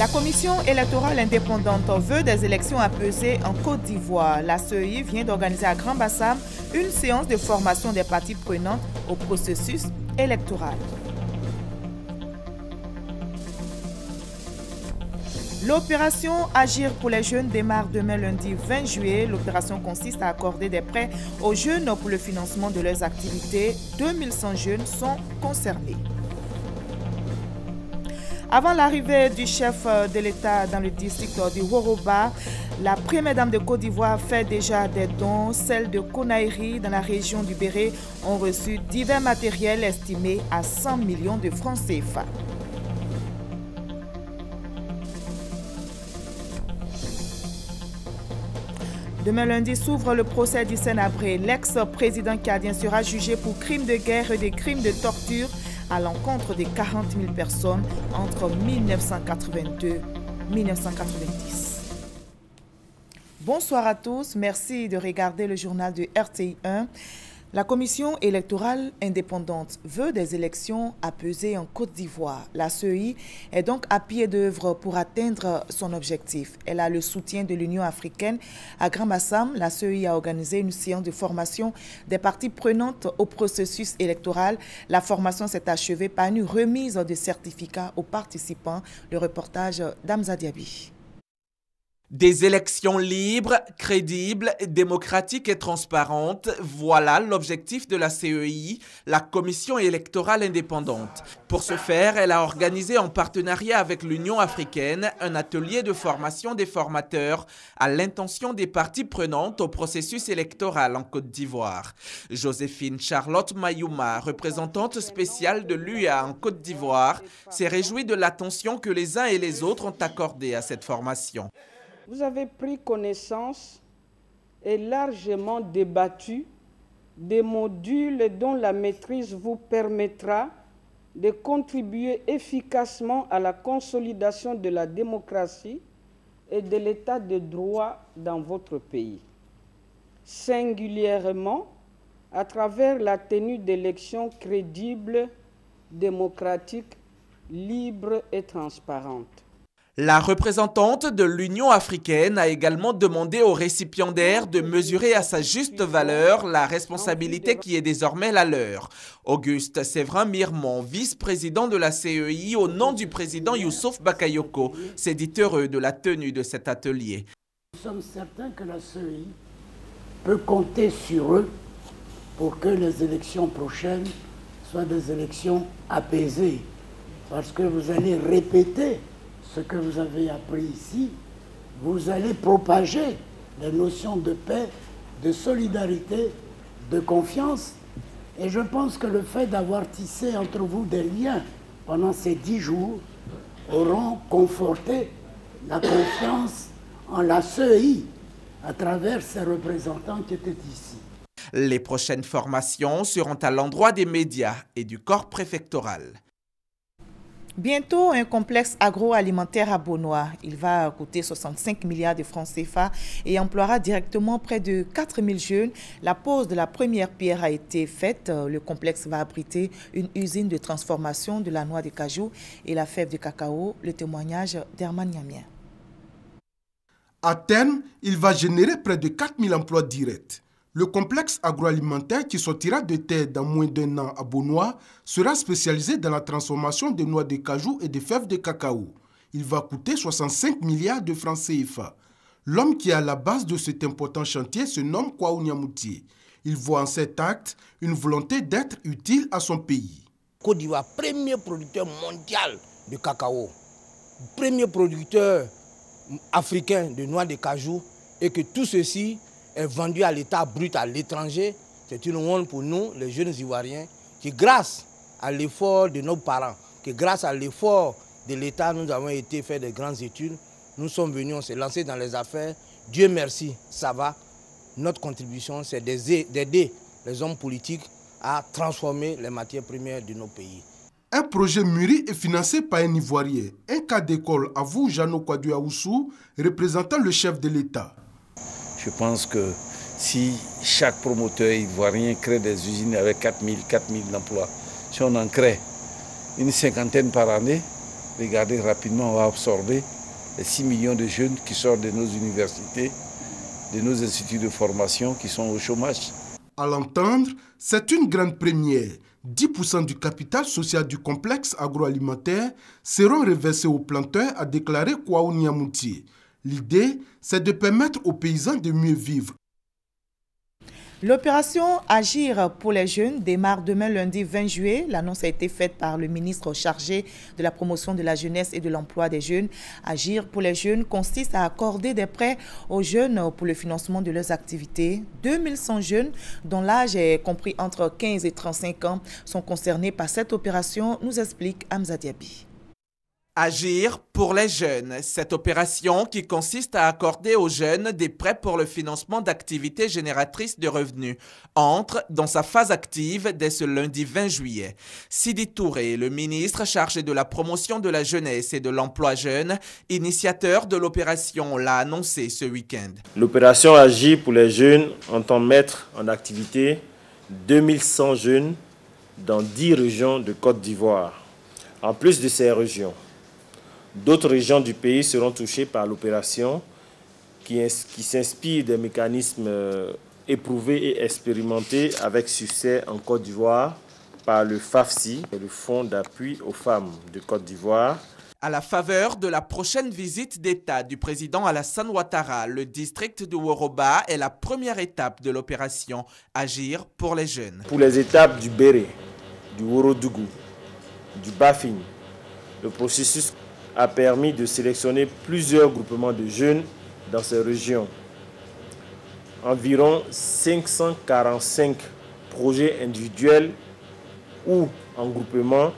La Commission électorale indépendante veut des élections apaisées en Côte d'Ivoire. La CEI vient d'organiser à Grand-Bassam une séance de formation des parties prenantes au processus électoral. L'opération Agir pour les jeunes démarre demain lundi 20 juillet. L'opération consiste à accorder des prêts aux jeunes pour le financement de leurs activités. 2100 jeunes sont concernés. Avant l'arrivée du chef de l'État dans le district du Woroba, la première dame de Côte d'Ivoire fait déjà des dons. Celles de Konaïri, dans la région du Béret, ont reçu divers matériels estimés à 100 millions de francs CFA. Demain lundi s'ouvre le procès d'Hissène Habré. L'ex-président cadien sera jugé pour crimes de guerre et des crimes de torture à l'encontre de 40 000 personnes entre 1982 et 1990. Bonsoir à tous, merci de regarder le journal de RTI 1. La Commission électorale indépendante veut des élections apaisées en Côte d'Ivoire. La CEI est donc à pied d'œuvre pour atteindre son objectif. Elle a le soutien de l'Union africaine. À Grand-Bassam, la CEI a organisé une séance de formation des parties prenantes au processus électoral. La formation s'est achevée par une remise de certificats aux participants. Le reportage d'Amza Diaby. Des élections libres, crédibles, démocratiques et transparentes, voilà l'objectif de la CEI, la Commission électorale indépendante. Pour ce faire, elle a organisé en partenariat avec l'Union africaine un atelier de formation des formateurs à l'intention des parties prenantes au processus électoral en Côte d'Ivoire. Joséphine Charlotte Mayouma, représentante spéciale de l'UA en Côte d'Ivoire, s'est réjouie de l'attention que les uns et les autres ont accordée à cette formation. Vous avez pris connaissance et largement débattu des modules dont la maîtrise vous permettra de contribuer efficacement à la consolidation de la démocratie et de l'état de droit dans votre pays, singulièrement à travers la tenue d'élections crédibles, démocratiques, libres et transparentes. La représentante de l'Union africaine a également demandé aux récipiendaires de mesurer à sa juste valeur la responsabilité qui est désormais la leur. Auguste Séverin Mirmont, vice-président de la CEI, au nom du président Youssouf Bakayoko, s'est dit heureux de la tenue de cet atelier. Nous sommes certains que la CEI peut compter sur eux pour que les élections prochaines soient des élections apaisées, parce que vous allez répéter ce que vous avez appris ici, vous allez propager les notions de paix, de solidarité, de confiance. Et je pense que le fait d'avoir tissé entre vous des liens pendant ces 10 jours auront conforté la confiance en la CEI à travers ses représentants qui étaient ici. Les prochaines formations seront à l'endroit des médias et du corps préfectoral. Bientôt, un complexe agroalimentaire à Beaunois. Il va coûter 65 milliards de francs CFA et emploiera directement près de 4000 jeunes. La pose de la première pierre a été faite. Le complexe va abriter une usine de transformation de la noix de cajou et la fève de cacao. Le témoignage d'Herman Niamien. À terme, il va générer près de 4000 emplois directs. Le complexe agroalimentaire qui sortira de terre dans moins d'1 an à Beaunois sera spécialisé dans la transformation des noix de cajou et des fèves de cacao. Il va coûter 65 milliards de francs CFA. L'homme qui est à la base de cet important chantier se nomme Kwaou Niamoutié. Il voit en cet acte une volonté d'être utile à son pays. Côte d'Ivoire, premier producteur mondial de cacao, premier producteur africain de noix de cajou, et que tout ceci est vendu à l'état brut à l'étranger. C'est une honte pour nous, les jeunes Ivoiriens, qui grâce à l'effort de nos parents, que grâce à l'effort de l'État, nous avons été faire de grandes études. Nous sommes venus, on s'est lancé dans les affaires. Dieu merci, ça va. Notre contribution, c'est d'aider les hommes politiques à transformer les matières premières de nos pays. Un projet mûri et financé par un Ivoirien. Un cas d'école, avoue Jeannot Kouadou Aoussou, représentant le chef de l'État. Je pense que si chaque promoteur ivoirien crée des usines avec 4000 emplois, si on en crée une cinquantaine par année, regardez rapidement, on va absorber les 6 millions de jeunes qui sortent de nos universités, de nos instituts de formation qui sont au chômage. À l'entendre, c'est une grande première. 10% du capital social du complexe agroalimentaire seront reversés aux planteurs, a déclaré Kwaou Niamouti. L'idée, c'est de permettre aux paysans de mieux vivre. L'opération Agir pour les jeunes démarre demain lundi 20 juillet. L'annonce a été faite par le ministre chargé de la promotion de la jeunesse et de l'emploi des jeunes. Agir pour les jeunes consiste à accorder des prêts aux jeunes pour le financement de leurs activités. 2100 jeunes, dont l'âge est compris entre 15 et 35 ans, sont concernés par cette opération, nous explique Hamza Diaby. Agir pour les jeunes. Cette opération qui consiste à accorder aux jeunes des prêts pour le financement d'activités génératrices de revenus entre dans sa phase active dès ce lundi 20 juillet. Sidi Touré, le ministre chargé de la promotion de la jeunesse et de l'emploi jeune, initiateur de l'opération, l'a annoncé ce week-end. L'opération Agir pour les jeunes entend mettre en activité 2100 jeunes dans 10 régions de Côte d'Ivoire. En plus de ces régions, d'autres régions du pays seront touchées par l'opération qui s'inspire des mécanismes éprouvés et expérimentés avec succès en Côte d'Ivoire par le FAFSI, le Fonds d'appui aux femmes de Côte d'Ivoire. À la faveur de la prochaine visite d'État du président Alassane Ouattara, le district de Woroba est la première étape de l'opération Agir pour les jeunes. Pour les étapes du Béré, du Worodougou, du Bafing, le processus a permis de sélectionner plusieurs groupements de jeunes dans ces régions. Environ 545 projets individuels ou en groupement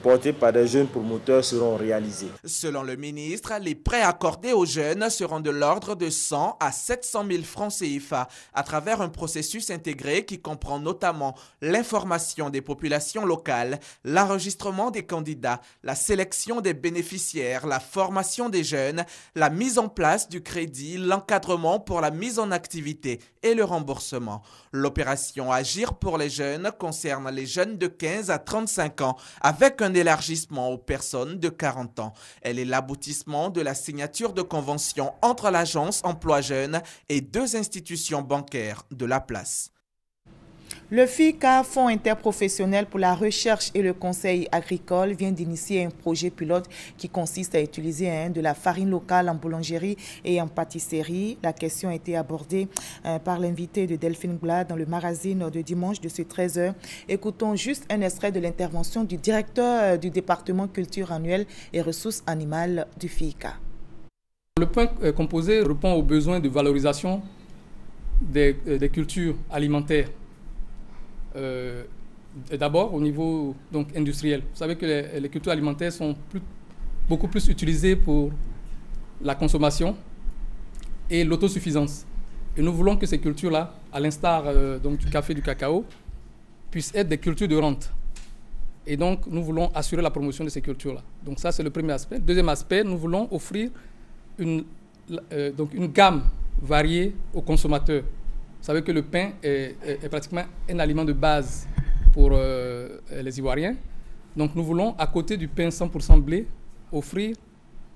portés par des jeunes promoteurs seront réalisés. Selon le ministre, les prêts accordés aux jeunes seront de l'ordre de 100 à 700 000 francs CFA à travers un processus intégré qui comprend notamment l'information des populations locales, l'enregistrement des candidats, la sélection des bénéficiaires, la formation des jeunes, la mise en place du crédit, l'encadrement pour la mise en activité et le remboursement. L'opération Agir pour les jeunes concerne les jeunes de 15 à 35 ans avec un élargissement aux personnes de 40 ans. Elle est l'aboutissement de la signature de convention entre l'agence Emploi Jeunes et 2 institutions bancaires de la place. Le FICA, Fonds interprofessionnel pour la recherche et le conseil agricole, vient d'initier un projet pilote qui consiste à utiliser de la farine locale en boulangerie et en pâtisserie. La question a été abordée par l'invité de Delphine Glad dans le magazine de dimanche de ce 13h. Écoutons juste un extrait de l'intervention du directeur du département culture annuelle et ressources animales du FICA. Le pain composé répond aux besoins de valorisation des cultures alimentaires. D'abord au niveau donc, industriel. Vous savez que les cultures alimentaires sont beaucoup plus utilisées pour la consommation et l'autosuffisance. Et nous voulons que ces cultures-là, à l'instar donc, du café et du cacao, puissent être des cultures de rente. Et donc, nous voulons assurer la promotion de ces cultures-là. Donc ça, c'est le premier aspect. Deuxième aspect, nous voulons offrir une gamme variée aux consommateurs. Vous savez que le pain est pratiquement un aliment de base pour les Ivoiriens. Donc nous voulons, à côté du pain 100% blé, offrir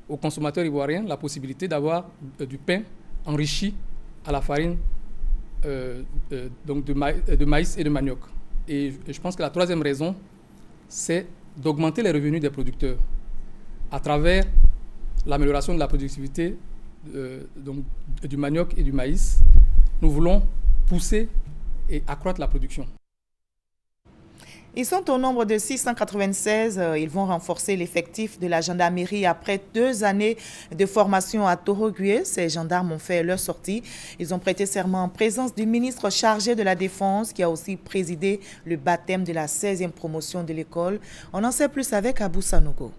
aux consommateurs ivoiriens la possibilité d'avoir du pain enrichi à la farine donc de maïs et de manioc. Et je pense que la troisième raison, c'est d'augmenter les revenus des producteurs à travers l'amélioration de la productivité donc, du manioc et du maïs. Nous voulons pousser et accroître la production. Ils sont au nombre de 696. Ils vont renforcer l'effectif de la gendarmerie après 2 années de formation à Torogué. Ces gendarmes ont fait leur sortie. Ils ont prêté serment en présence du ministre chargé de la Défense qui a aussi présidé le baptême de la 16e promotion de l'école. On en sait plus avec Abou Sanogo.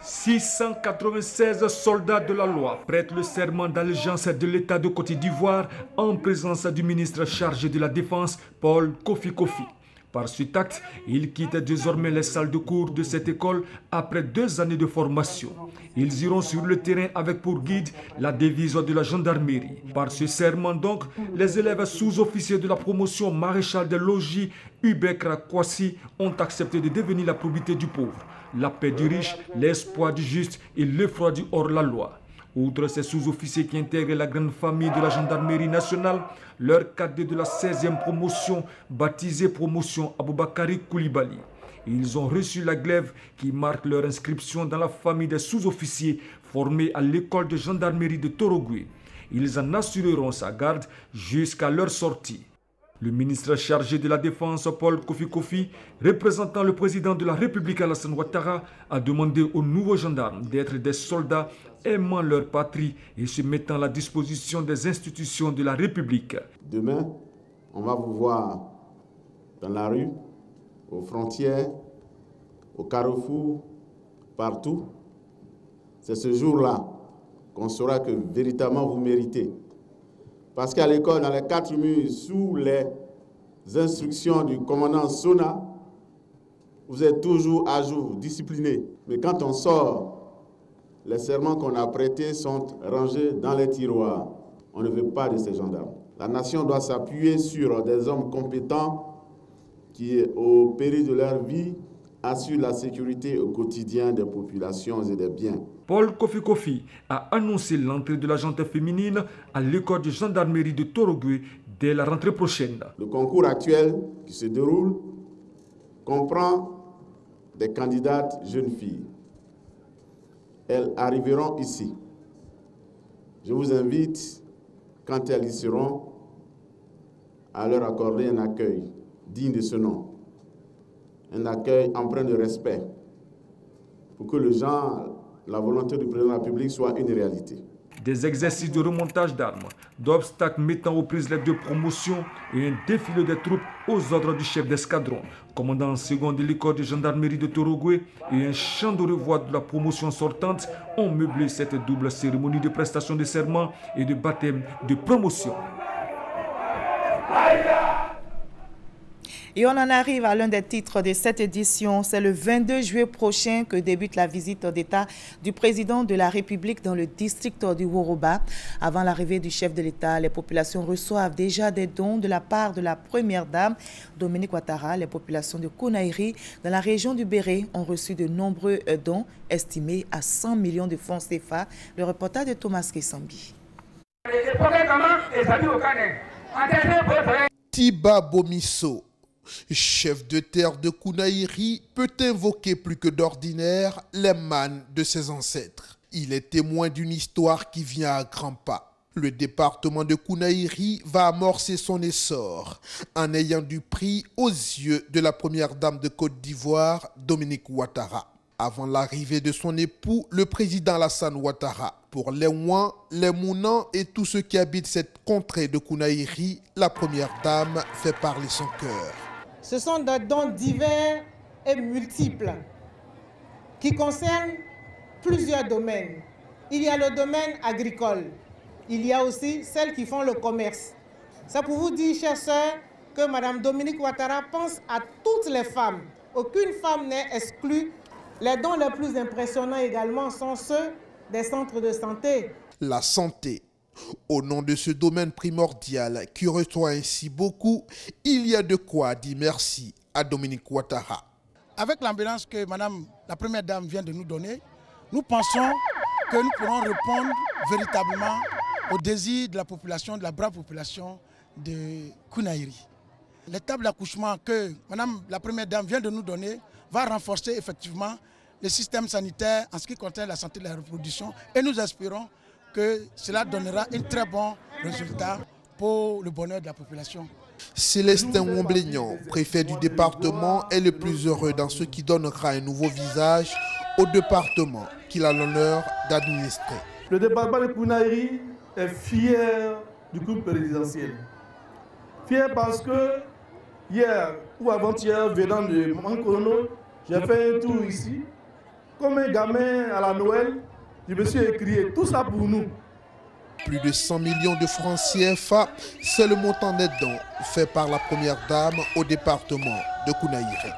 696 soldats de la loi prêtent le serment d'allégeance de l'État de Côte d'Ivoire en présence du ministre chargé de la Défense, Paul Kofi Kofi. Par cet acte, ils quittent désormais les salles de cours de cette école après 2 années de formation. Ils iront sur le terrain avec pour guide la devise de la gendarmerie. Par ce serment donc, les élèves sous-officiers de la promotion maréchal des logis Ubekra Kwasi ont accepté de devenir la probité du pauvre, la paix du riche, l'espoir du juste et l'effroi du hors-la-loi. Outre ces sous-officiers qui intègrent la grande famille de la gendarmerie nationale, leur cadet de la 16e promotion, baptisé promotion Aboubakari Koulibaly. Ils ont reçu la glaive qui marque leur inscription dans la famille des sous-officiers formés à l'école de gendarmerie de Torogwe. Ils en assureront sa garde jusqu'à leur sortie. Le ministre chargé de la Défense, Paul Kofi, représentant le président de la République Alassane Ouattara, a demandé aux nouveaux gendarmes d'être des soldats aimant leur patrie et se mettant à la disposition des institutions de la République. Demain, on va vous voir dans la rue, aux frontières, au carrefour, partout. C'est ce jour-là qu'on saura que véritablement vous méritez. Parce qu'à l'école, dans les 4 murs, sous les instructions du commandant Sona, vous êtes toujours à jour, discipliné. Mais quand on sort, les serments qu'on a prêtés sont rangés dans les tiroirs. On ne veut pas de ces gendarmes. La nation doit s'appuyer sur des hommes compétents qui, au péril de leur vie, assurent la sécurité au quotidien des populations et des biens. Paul Kofi a annoncé l'entrée de la gente féminine à l'école de gendarmerie de Torogwe dès la rentrée prochaine. Le concours actuel qui se déroule comprend des candidates jeunes filles. Elles arriveront ici. Je vous invite, quand elles y seront, à leur accorder un accueil digne de ce nom. Un accueil empreint de respect pour que la volonté du président de la République soit une réalité. Des exercices de remontage d'armes, d'obstacles mettant aux prises les 2 promotions et un défilé des troupes aux ordres du chef d'escadron, commandant second de l'école de gendarmerie de Torogwe et un chant de revoix de la promotion sortante ont meublé cette double cérémonie de prestation de serment et de baptême de promotion. Et on en arrive à l'un des titres de cette édition. C'est le 22 juillet prochain que débute la visite d'État du président de la République dans le district du Woroba. Avant l'arrivée du chef de l'État, les populations reçoivent déjà des dons de la part de la première dame, Dominique Ouattara. Les populations de Kounaïri, dans la région du Béré, ont reçu de nombreux dons estimés à 100 millions de francs CFA. Le reportage de Thomas Kessambi. Tiba Bomisso, chef de terre de Kounaïri, peut invoquer plus que d'ordinaire les mânes de ses ancêtres. Il est témoin d'une histoire qui vient à grands pas. Le département de Kounaïri va amorcer son essor en ayant du prix aux yeux de la première dame de Côte d'Ivoire, Dominique Ouattara. Avant l'arrivée de son époux, le président Alassane Ouattara. Pour les Ouans, les Mounans et tous ceux qui habitent cette contrée de Kounaïri, la première dame fait parler son cœur. Ce sont des dons divers et multiples qui concernent plusieurs domaines. Il y a le domaine agricole. Il y a aussi celles qui font le commerce. C'est pour vous dire, chers sœurs, que Mme Dominique Ouattara pense à toutes les femmes. Aucune femme n'est exclue. Les dons les plus impressionnants également sont ceux des centres de santé. La santé. Au nom de ce domaine primordial qui reçoit ainsi beaucoup, il y a de quoi dire merci à Dominique Ouattara. Avec l'ambulance que Madame la Première Dame vient de nous donner, nous pensons que nous pourrons répondre véritablement aux désirs de la population, de la brave population de Kounaïri. Les tables d'accouchement que Madame la Première Dame vient de nous donner va renforcer effectivement le système sanitaire en ce qui concerne la santé de la reproduction et nous espérons que cela donnera un très bon résultat pour le bonheur de la population. Célestin Womblignon, préfet du département, est le plus heureux dans ce qui donnera un nouveau visage au département qu'il a l'honneur d'administrer. Le département de Kounaïri est fier du groupe présidentiel. Fier parce que hier ou avant-hier, venant de Mankono, j'ai fait un tour ici. Comme un gamin à la Noël, je me suis écrié tout ça pour nous. Plus de 100 millions de francs CFA, c'est le montant net don fait par la première dame au département de Kounaïri.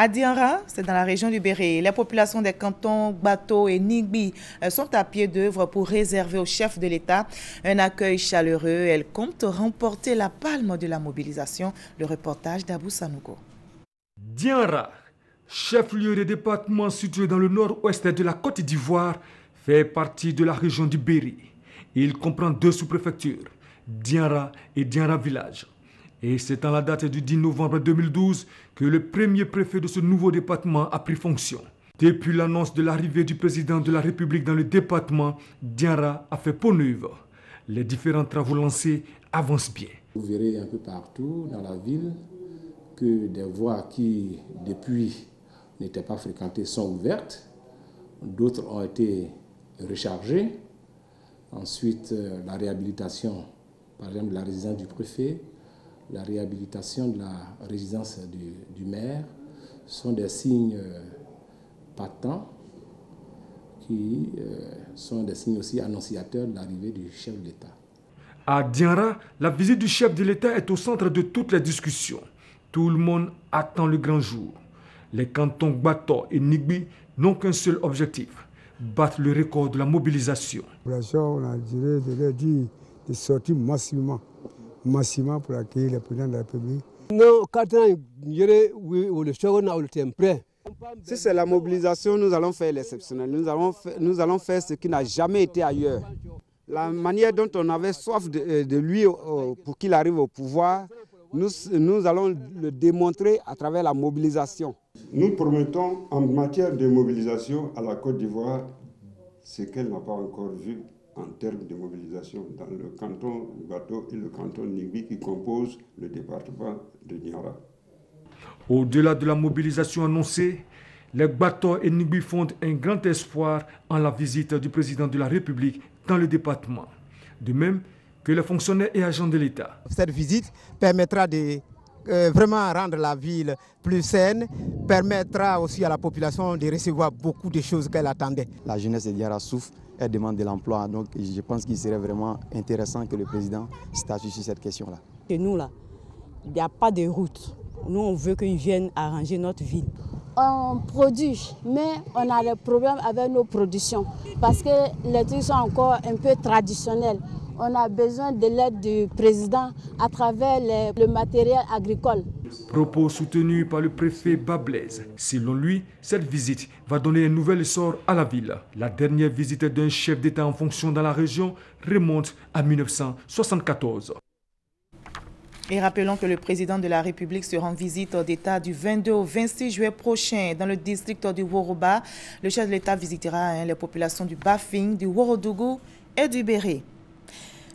À Dianra, c'est dans la région du Béré, les populations des cantons Bato et Nigbi sont à pied d'œuvre pour réserver au chef de l'État un accueil chaleureux. Elles comptent remporter la palme de la mobilisation. Le reportage d'Abou Sanogo. Dianra, chef-lieu de département situé dans le nord-ouest de la Côte d'Ivoire, fait partie de la région du Béré. Il comprend 2 sous-préfectures, Dianra et Dianra Village. Et c'est en la date du 10 novembre 2012 que le premier préfet de ce nouveau département a pris fonction. Depuis l'annonce de l'arrivée du président de la République dans le département, Dianra a fait peau neuve. Les différents travaux lancés avancent bien. Vous verrez un peu partout dans la ville que des voies qui, depuis, n'étaient pas fréquentées sont ouvertes. D'autres ont été rechargées. Ensuite, la réhabilitation, par exemple, de la résidence du préfet, la réhabilitation de la résidence du maire sont des signes patents qui sont des signes aussi annonciateurs de l'arrivée du chef de l'État. À Dianra, la visite du chef de l'État est au centre de toutes les discussions. Tout le monde attend le grand jour. Les cantons Bato et Nigbi n'ont qu'un seul objectif, battre le record de la mobilisation. On a dit de sortir massivement pour accueillir le président de la République. Si c'est la mobilisation, nous allons faire l'exceptionnel. Nous allons faire ce qui n'a jamais été ailleurs. La manière dont on avait soif de lui pour qu'il arrive au pouvoir, nous allons le démontrer à travers la mobilisation. Nous promettons en matière de mobilisation à la Côte d'Ivoire ce qu'elle n'a pas encore vu en termes de mobilisation dans le canton Bato et le canton Nigbi qui composent le département de Dianra. Au-delà de la mobilisation annoncée, les Bato et Nigbi fondent un grand espoir en la visite du président de la République dans le département. De même que les fonctionnaires et agents de l'État. Cette visite permettra de vraiment rendre la ville plus saine, permettra aussi à la population de recevoir beaucoup de choses qu'elle attendait. La jeunesse de Dianra souffre. Elle demande de l'emploi, donc je pense qu'il serait vraiment intéressant que le président statue sur cette question-là. Chez nous, là, il n'y a pas de route. Nous, on veut qu'ils viennent arranger notre ville. On produit, mais on a des problèmes avec nos productions parce que les trucs sont encore un peu traditionnels. On a besoin de l'aide du président à travers le matériel agricole. Propos soutenus par le préfet Bablaise. Selon lui, cette visite va donner un nouvel essor à la ville. La dernière visite d'un chef d'État en fonction dans la région remonte à 1974. Et rappelons que le président de la République se rend visite d'État du 22 au 26 juillet prochain dans le district du Woroba. Le chef de l'État visitera les populations du Bafing, du Worodougou et du Béré.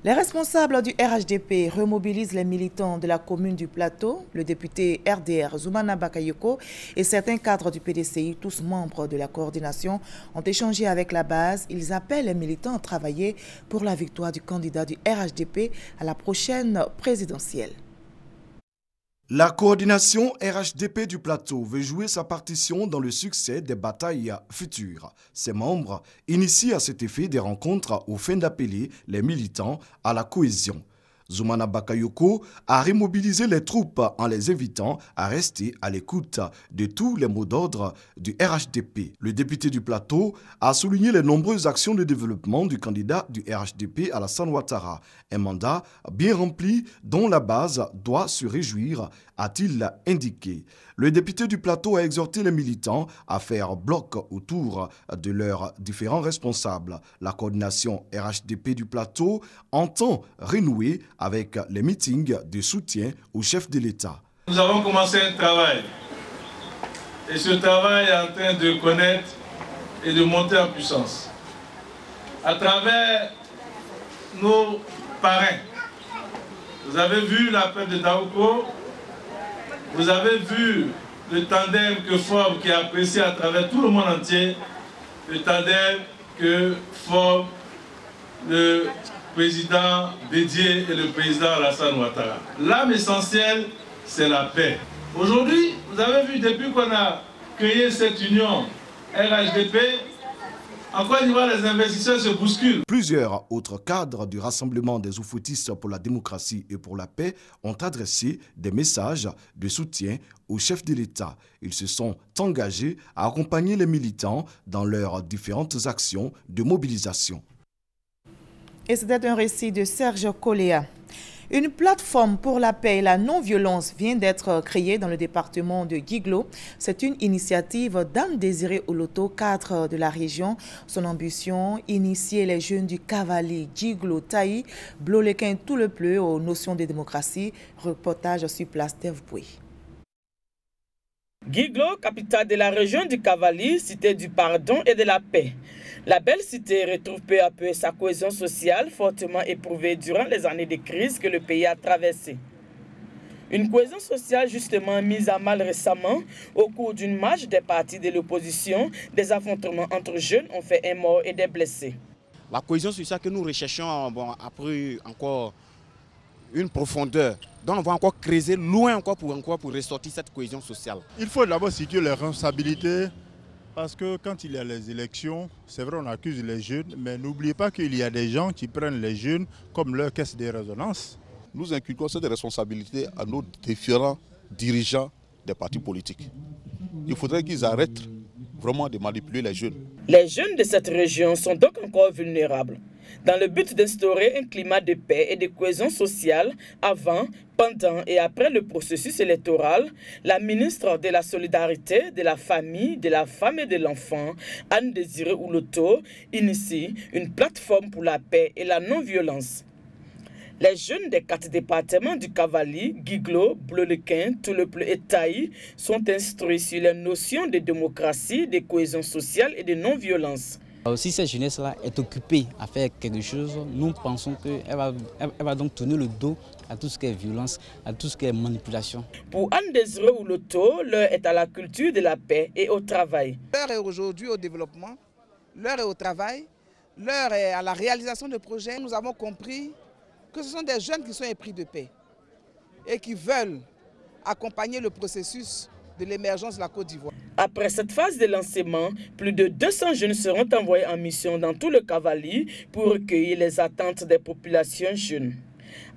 Les responsables du RHDP remobilisent les militants de la commune du Plateau. Le député RDR Zoumana Bakayoko et certains cadres du PDCI, tous membres de la coordination, ont échangé avec la base. Ils appellent les militants à travailler pour la victoire du candidat du RHDP à la prochaine présidentielle. La coordination RHDP du Plateau veut jouer sa partition dans le succès des batailles futures. Ses membres initient à cet effet des rencontres au fin d'appeler les militants à la cohésion. Zoumana Bakayoko a remobilisé les troupes en les invitant à rester à l'écoute de tous les mots d'ordre du RHDP. Le député du Plateau a souligné les nombreuses actions de développement du candidat du RHDP Alassane Ouattara. Un mandat bien rempli dont la base doit se réjouir, a-t-il indiqué. Le député du Plateau a exhorté les militants à faire bloc autour de leurs différents responsables. La coordination RHDP du Plateau entend renouer avec les meetings de soutien au chef de l'État. Nous avons commencé un travail et ce travail est en train de connaître et de monter en puissance. À travers nos parrains, vous avez vu l'appel de Daouko. Vous avez vu le tandem que forme, qui est apprécié à travers tout le monde entier, le tandem que forme le président Bédié et le président Alassane Ouattara. L'âme essentielle, c'est la paix. Aujourd'hui, vous avez vu, depuis qu'on a créer cette union RHDP, en Côte d'Ivoire, les investisseurs se bousculent. Plusieurs autres cadres du Rassemblement des oufoutistes pour la démocratie et pour la paix ont adressé des messages de soutien au chef de l'État. Ils se sont engagés à accompagner les militants dans leurs différentes actions de mobilisation. Et c'était un récit de Serge Coléa. Une plateforme pour la paix et la non-violence vient d'être créée dans le département de Guiglo. C'est une initiative d'Anne-Désiré Oloto, cadre de la région. Son ambition, initier les jeunes du Cavali, Guiglo, Taï, Blolequin, tout le pleu aux notions de démocratie. Reportage sur place d'Evboué. Guiglo, capitale de la région du Cavali, cité du pardon et de la paix. La belle cité retrouve peu à peu sa cohésion sociale fortement éprouvée durant les années de crise que le pays a traversées. Une cohésion sociale justement mise à mal récemment au cours d'une marche des partis de l'opposition. Des affrontements entre jeunes ont fait un mort et des blessés. La cohésion sociale que nous recherchons a pris encore une profondeur. Donc on va encore creuser loin encore pour ressortir cette cohésion sociale. Il faut d'abord situer les responsabilités. Parce que quand il y a les élections, c'est vrai on accuse les jeunes, mais n'oubliez pas qu'il y a des gens qui prennent les jeunes comme leur caisse de résonance. Nous inculquons cette responsabilité à nos différents dirigeants des partis politiques. Il faudrait qu'ils arrêtent vraiment de manipuler les jeunes. Les jeunes de cette région sont donc encore vulnérables. Dans le but d'instaurer un climat de paix et de cohésion sociale avant, pendant et après le processus électoral, la ministre de la Solidarité, de la Famille, de la Femme et de l'Enfant, Anne-Désiré Oloto, initie une plateforme pour la paix et la non-violence. Les jeunes des 4 départements du Cavali, Guiglo, Blolequin, Toulepleu et Taï sont instruits sur les notions de démocratie, de cohésion sociale et de non-violence. Si cette jeunesse-là est occupée à faire quelque chose, nous pensons qu'elle va donc tourner le dos à tout ce qui est violence, à tout ce qui est manipulation. Pour Anne-Désiré Oloto, l'heure est à la culture de la paix et au travail. L'heure est aujourd'hui au développement, l'heure est au travail, l'heure est à la réalisation de projets. Nous avons compris que ce sont des jeunes qui sont épris de paix et qui veulent accompagner le processus de l'émergence de la Côte d'Ivoire. Après cette phase de lancement, plus de 200 jeunes seront envoyés en mission dans tout le Cavali pour recueillir les attentes des populations jeunes.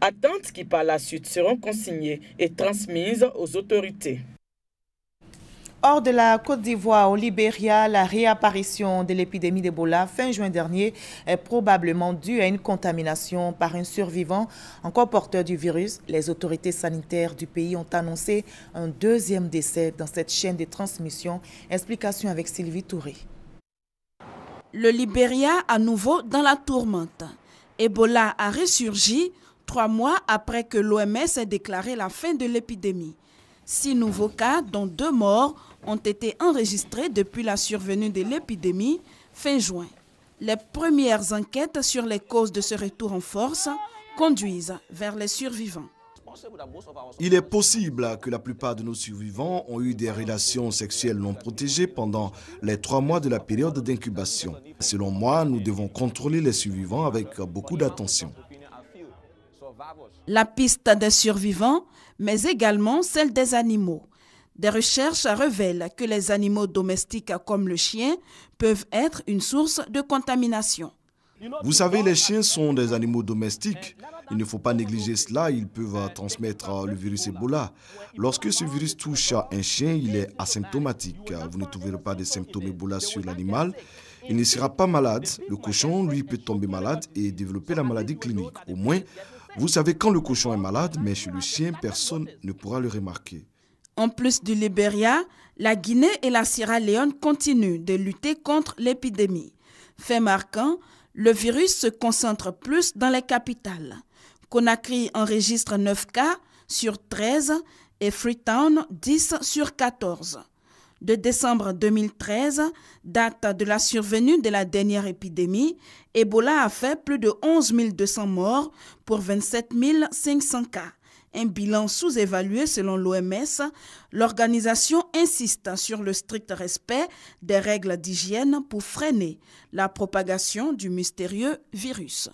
Attentes qui par la suite seront consignées et transmises aux autorités. Hors de la Côte d'Ivoire, au Libéria, la réapparition de l'épidémie d'Ebola fin juin dernier est probablement due à une contamination par un survivant encore porteur du virus. Les autorités sanitaires du pays ont annoncé un 2e décès dans cette chaîne de transmission. Explication avec Sylvie Touré. Le Libéria à nouveau dans la tourmente. Ebola a ressurgi 3 mois après que l'OMS ait déclaré la fin de l'épidémie. 6 nouveaux cas, dont 2 morts, ont été enregistrés depuis la survenue de l'épidémie fin juin. Les premières enquêtes sur les causes de ce retour en force conduisent vers les survivants. Il est possible que la plupart de nos survivants ont eu des relations sexuelles non protégées pendant les 3 mois de la période d'incubation. Selon moi, nous devons contrôler les survivants avec beaucoup d'attention. La piste des survivants, mais également celle des animaux. Des recherches révèlent que les animaux domestiques comme le chien peuvent être une source de contamination. Vous savez, les chiens sont des animaux domestiques. Il ne faut pas négliger cela, ils peuvent transmettre le virus Ebola. Lorsque ce virus touche un chien, il est asymptomatique. Vous ne trouverez pas de symptômes Ebola sur l'animal. Il ne sera pas malade. Le cochon, lui, peut tomber malade et développer la maladie clinique. Au moins, vous savez quand le cochon est malade, mais chez le chien, personne ne pourra le remarquer. En plus du Libéria, la Guinée et la Sierra Leone continuent de lutter contre l'épidémie. Fait marquant, le virus se concentre plus dans les capitales. Conakry enregistre 9 cas sur 13 et Freetown 10 sur 14. De décembre 2013, date de la survenue de la dernière épidémie, Ebola a fait plus de 11 200 morts pour 27 500 cas. Un bilan sous-évalué selon l'OMS, l'organisation insiste sur le strict respect des règles d'hygiène pour freiner la propagation du mystérieux virus.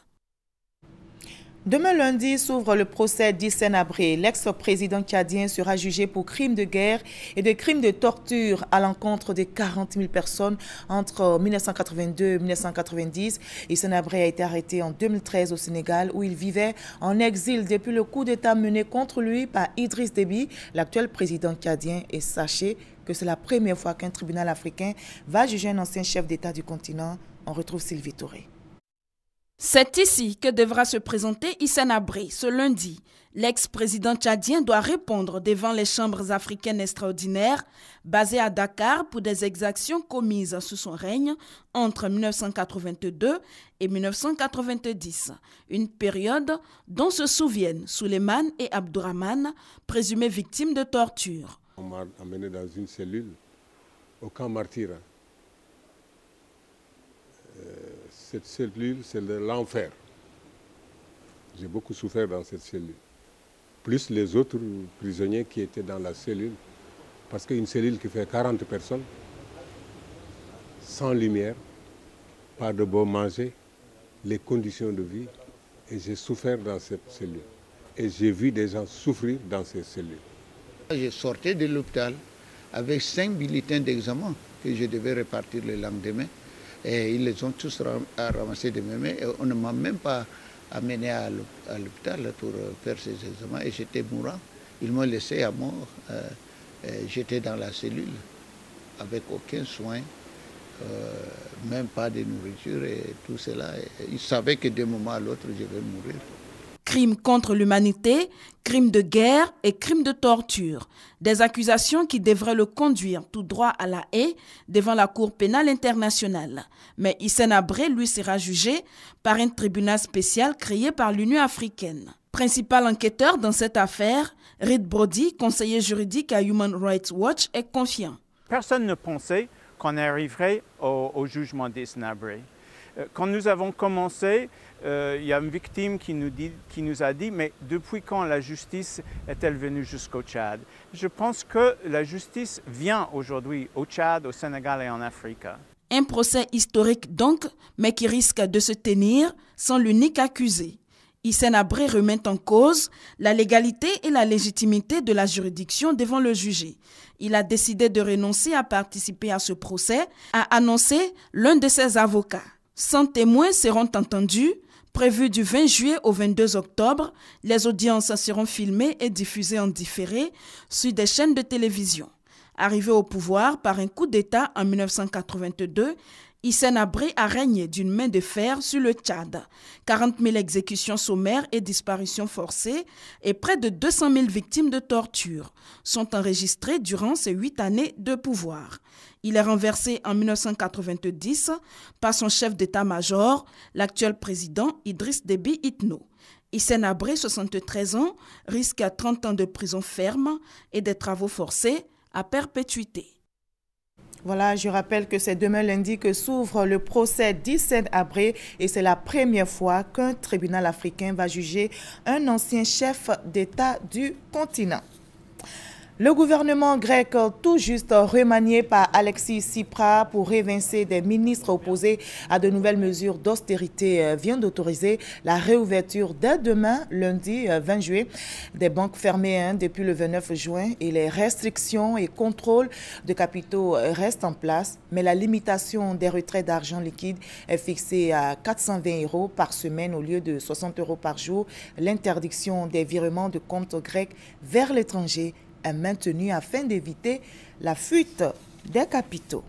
Demain lundi s'ouvre le procès d'Hissène Habré. L'ex-président tchadien sera jugé pour crimes de guerre et de crimes de torture à l'encontre de 40 000 personnes entre 1982 et 1990. Hissène Habré a été arrêté en 2013 au Sénégal où il vivait en exil depuis le coup d'État mené contre lui par Idriss Déby, l'actuel président tchadien. Et sachez que c'est la première fois qu'un tribunal africain va juger un ancien chef d'État du continent. On retrouve Sylvie Touré. C'est ici que devra se présenter Hissène Habré ce lundi. L'ex-président tchadien doit répondre devant les chambres africaines extraordinaires basées à Dakar pour des exactions commises sous son règne entre 1982 et 1990. Une période dont se souviennent Souleymane et Abdourahmane, présumés victimes de torture. On m'a amené dans une cellule au camp Martyra. Cette cellule, c'est de l'enfer. J'ai beaucoup souffert dans cette cellule. Plus les autres prisonniers qui étaient dans la cellule. Parce qu'une cellule qui fait 40 personnes, sans lumière, pas de bon manger, les conditions de vie. Et j'ai souffert dans cette cellule. Et j'ai vu des gens souffrir dans ces cellules. Je sortais de l'hôpital avec 5 bulletins d'examen que je devais répartir le lendemain. Et ils les ont tous ramassés de mes mains et on ne m'a même pas amené à l'hôpital pour faire ces examens et j'étais mourant. Ils m'ont laissé à mort. J'étais dans la cellule avec aucun soin, même pas de nourriture et tout cela. Et ils savaient que d'un moment à l'autre, je vais mourir. Crimes contre l'humanité, crimes de guerre et crimes de torture. Des accusations qui devraient le conduire tout droit à la haie devant la Cour pénale internationale. Mais Hissène Habré, lui, sera jugé par un tribunal spécial créé par l'Union africaine. Principal enquêteur dans cette affaire, Reed Brody, conseiller juridique à Human Rights Watch, est confiant. Personne ne pensait qu'on arriverait au jugement d'Hissène Habré. Quand nous avons commencé, il y a une victime qui nous a dit « Mais depuis quand la justice est-elle venue jusqu'au Tchad ?» Je pense que la justice vient aujourd'hui au Tchad, au Sénégal et en Afrique. Un procès historique donc, mais qui risque de se tenir sans l'unique accusé. Hissène Habré remet en cause la légalité et la légitimité de la juridiction devant le jugé. Il a décidé de renoncer à participer à ce procès, a annoncé l'un de ses avocats. 100 témoins seront entendus. Prévu du 20 juillet au 22 octobre, les audiences seront filmées et diffusées en différé sur des chaînes de télévision. Arrivé au pouvoir par un coup d'État en 1982, Hissène Habré a régné d'une main de fer sur le Tchad. 40 000 exécutions sommaires et disparitions forcées et près de 200 000 victimes de torture sont enregistrées durant ces 8 années de pouvoir. Il est renversé en 1990 par son chef d'état-major, l'actuel président Idriss Déby Itno. Hissène Habré, 73 ans, risque 30 ans de prison ferme et des travaux forcés à perpétuité. Voilà, je rappelle que c'est demain lundi que s'ouvre le procès d'Hissène Habré et c'est la première fois qu'un tribunal africain va juger un ancien chef d'État du continent. Le gouvernement grec, tout juste remanié par Alexis Tsipras pour évincer des ministres opposés à de nouvelles mesures d'austérité, vient d'autoriser la réouverture dès demain, lundi 20 juillet, des banques fermées depuis le 29 juin et les restrictions et contrôles de capitaux restent en place, mais la limitation des retraits d'argent liquide est fixée à 420 € par semaine au lieu de 60 € par jour. L'interdiction des virements de comptes grecs vers l'étranger est maintenue afin d'éviter la fuite des capitaux.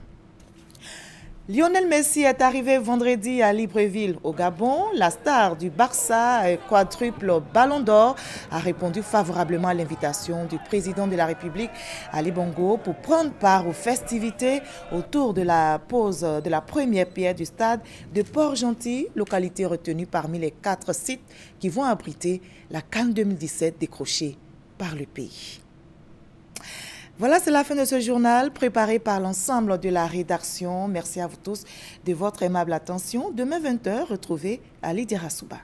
Lionel Messi est arrivé vendredi à Libreville, au Gabon. La star du Barça, quadruple Ballon d'Or, a répondu favorablement à l'invitation du président de la République, Ali Bongo, pour prendre part aux festivités autour de la pose de la première pierre du stade de Port-Gentil, localité retenue parmi les 4 sites qui vont abriter la CAN 2017 décrochée par le pays. Voilà, c'est la fin de ce journal préparé par l'ensemble de la rédaction. Merci à vous tous de votre aimable attention. Demain 20h, retrouvez Ali Dirasouba.